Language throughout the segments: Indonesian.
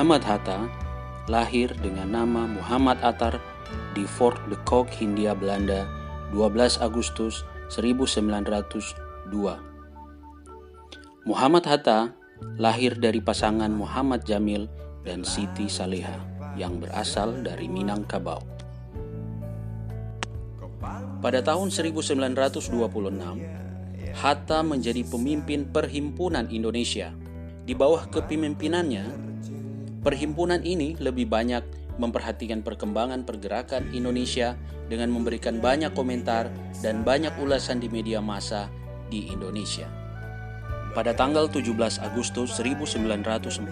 Muhammad Hatta lahir dengan nama Muhammad Attar di Fort de Kock, Hindia Belanda, 12 Agustus 1902. Muhammad Hatta lahir dari pasangan Muhammad Jamil dan Siti Saleha yang berasal dari Minangkabau. Pada tahun 1926, Hatta menjadi pemimpin Perhimpunan Indonesia. Di bawah kepemimpinannya, perhimpunan ini lebih banyak memperhatikan perkembangan pergerakan Indonesia dengan memberikan banyak komentar dan banyak ulasan di media massa di Indonesia. Pada tanggal 17 Agustus 1945,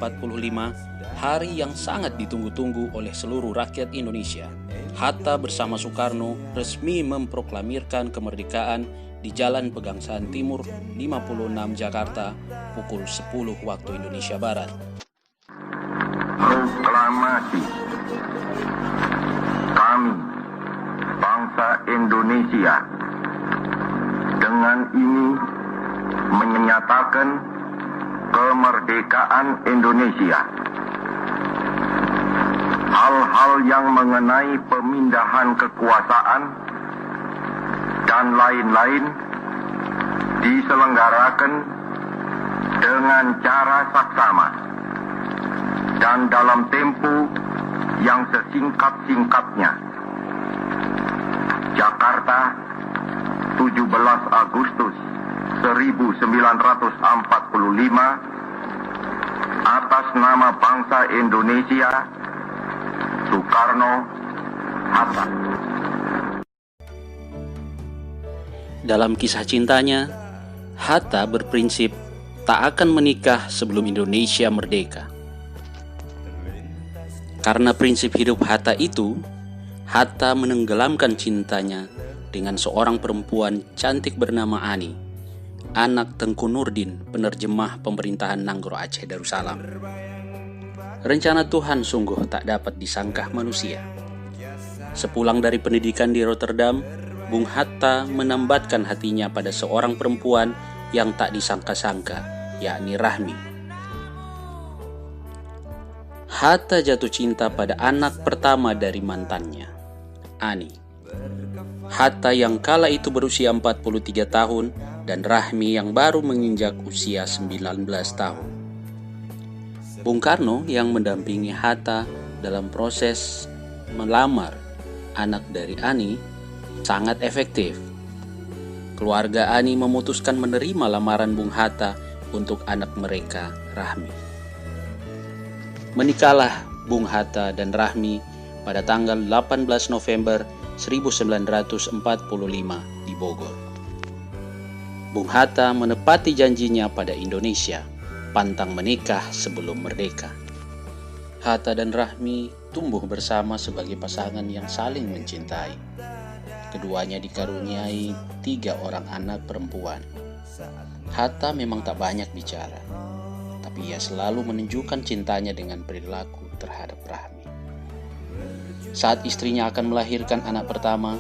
hari yang sangat ditunggu-tunggu oleh seluruh rakyat Indonesia, Hatta bersama Soekarno resmi memproklamirkan kemerdekaan di Jalan Pegangsaan Timur 56 Jakarta pukul 10 waktu Indonesia Barat. Proklamasi. Kami, bangsa Indonesia, dengan ini menyatakan kemerdekaan Indonesia. Hal-hal yang mengenai pemindahan kekuasaan dan lain-lain diselenggarakan dengan cara saksama dan dalam tempo yang sesingkat-singkatnya. Jakarta, 17 Agustus 1945, atas nama bangsa Indonesia, Soekarno Hatta. Dalam kisah cintanya, Hatta berprinsip tak akan menikah sebelum Indonesia merdeka. Karena prinsip hidup Hatta itu, Hatta menenggelamkan cintanya dengan seorang perempuan cantik bernama Ani, anak Tengku Nurdin, penerjemah pemerintahan Nanggro Aceh Darussalam. Rencana Tuhan sungguh tak dapat disangka manusia. Sepulang dari pendidikan di Rotterdam, Bung Hatta menambatkan hatinya pada seorang perempuan yang tak disangka-sangka, yakni Rahmi. Hatta jatuh cinta pada anak pertama dari mantannya, Ani. Hatta yang kala itu berusia 43 tahun dan Rahmi yang baru menginjak usia 19 tahun. Bung Karno yang mendampingi Hatta dalam proses melamar anak dari Ani sangat efektif. Keluarga Ani memutuskan menerima lamaran Bung Hatta untuk anak mereka, Rahmi. Menikahlah Bung Hatta dan Rahmi pada tanggal 18 November 1945 di Bogor. Bung Hatta menepati janjinya pada Indonesia, pantang menikah sebelum merdeka. Hatta dan Rahmi tumbuh bersama sebagai pasangan yang saling mencintai. Keduanya dikaruniai 3 orang anak perempuan. Hatta memang tak banyak bicara, tapi ia selalu menunjukkan cintanya dengan perilaku terhadap Rahmi. Saat istrinya akan melahirkan anak pertama,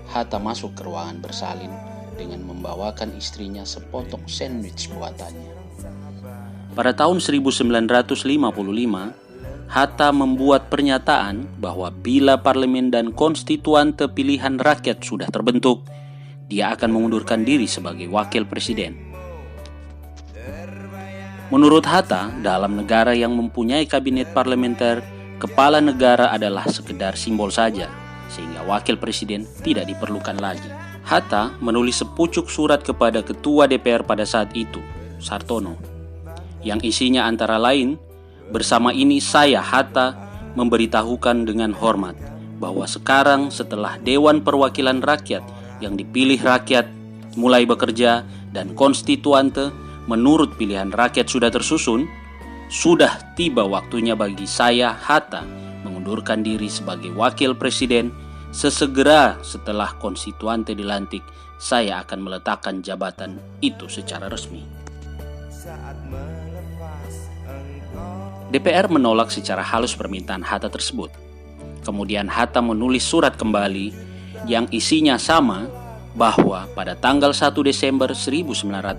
Hatta masuk ke ruangan bersalin dengan membawakan istrinya sepotong sandwich buatannya. Pada tahun 1955, Hatta membuat pernyataan bahwa bila parlemen dan konstituante pilihan rakyat sudah terbentuk, dia akan mengundurkan diri sebagai wakil presiden. Menurut Hatta, dalam negara yang mempunyai kabinet parlementer, kepala negara adalah sekedar simbol saja, sehingga wakil presiden tidak diperlukan lagi. Hatta menulis sepucuk surat kepada ketua DPR pada saat itu, Sartono, yang isinya antara lain, bersama ini saya, Hatta, memberitahukan dengan hormat bahwa sekarang setelah Dewan Perwakilan Rakyat yang dipilih rakyat mulai bekerja dan konstituante menurut pilihan rakyat sudah tersusun, sudah tiba waktunya bagi saya, Hatta, mengundurkan diri sebagai wakil presiden. Sesegera setelah konstituante dilantik, saya akan meletakkan jabatan itu secara resmi. DPR menolak secara halus permintaan Hatta tersebut. Kemudian Hatta menulis surat kembali yang isinya sama, bahwa pada tanggal 1 Desember 1956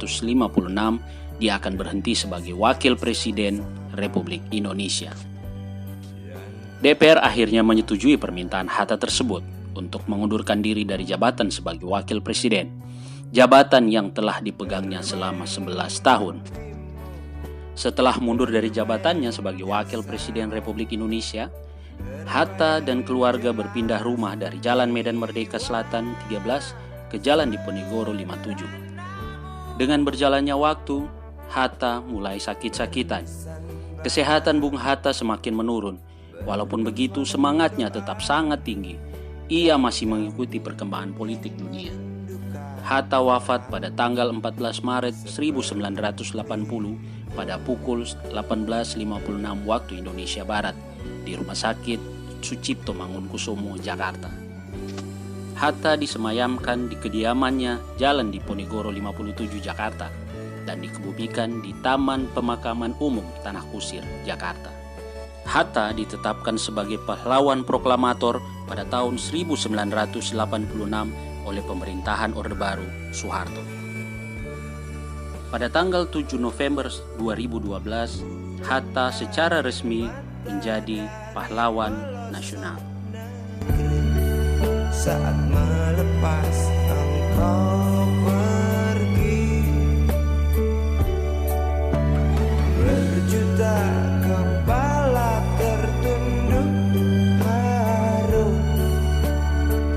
dia akan berhenti sebagai wakil presiden Republik Indonesia. DPR akhirnya menyetujui permintaan Hatta tersebut untuk mengundurkan diri dari jabatan sebagai wakil presiden, jabatan yang telah dipegangnya selama 11 tahun. Setelah mundur dari jabatannya sebagai wakil presiden Republik Indonesia, Hatta dan keluarga berpindah rumah dari Jalan Medan Merdeka Selatan 13 ke Jalan Diponegoro 57. Dengan berjalannya waktu, Hatta mulai sakit-sakitan. Kesehatan Bung Hatta semakin menurun. Walaupun begitu, semangatnya tetap sangat tinggi. Ia masih mengikuti perkembangan politik dunia. Hatta wafat pada tanggal 14 Maret 1980 pada pukul 18.56 waktu Indonesia Barat di Rumah Sakit Sucipto Mangunkusumo, Jakarta. Hatta disemayamkan di kediamannya Jalan Diponegoro 57, Jakarta, dan dikebumikan di Taman Pemakaman Umum Tanah Kusir, Jakarta. Hatta ditetapkan sebagai pahlawan proklamator pada tahun 1986 oleh pemerintahan Orde Baru Soeharto. Pada tanggal 7 November 2012, Hatta secara resmi menjadi pahlawan nasional. Saat melepas engkau pergi, berjuta kepala tertunduk haru,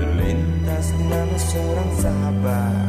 terlintas nama seorang sahabat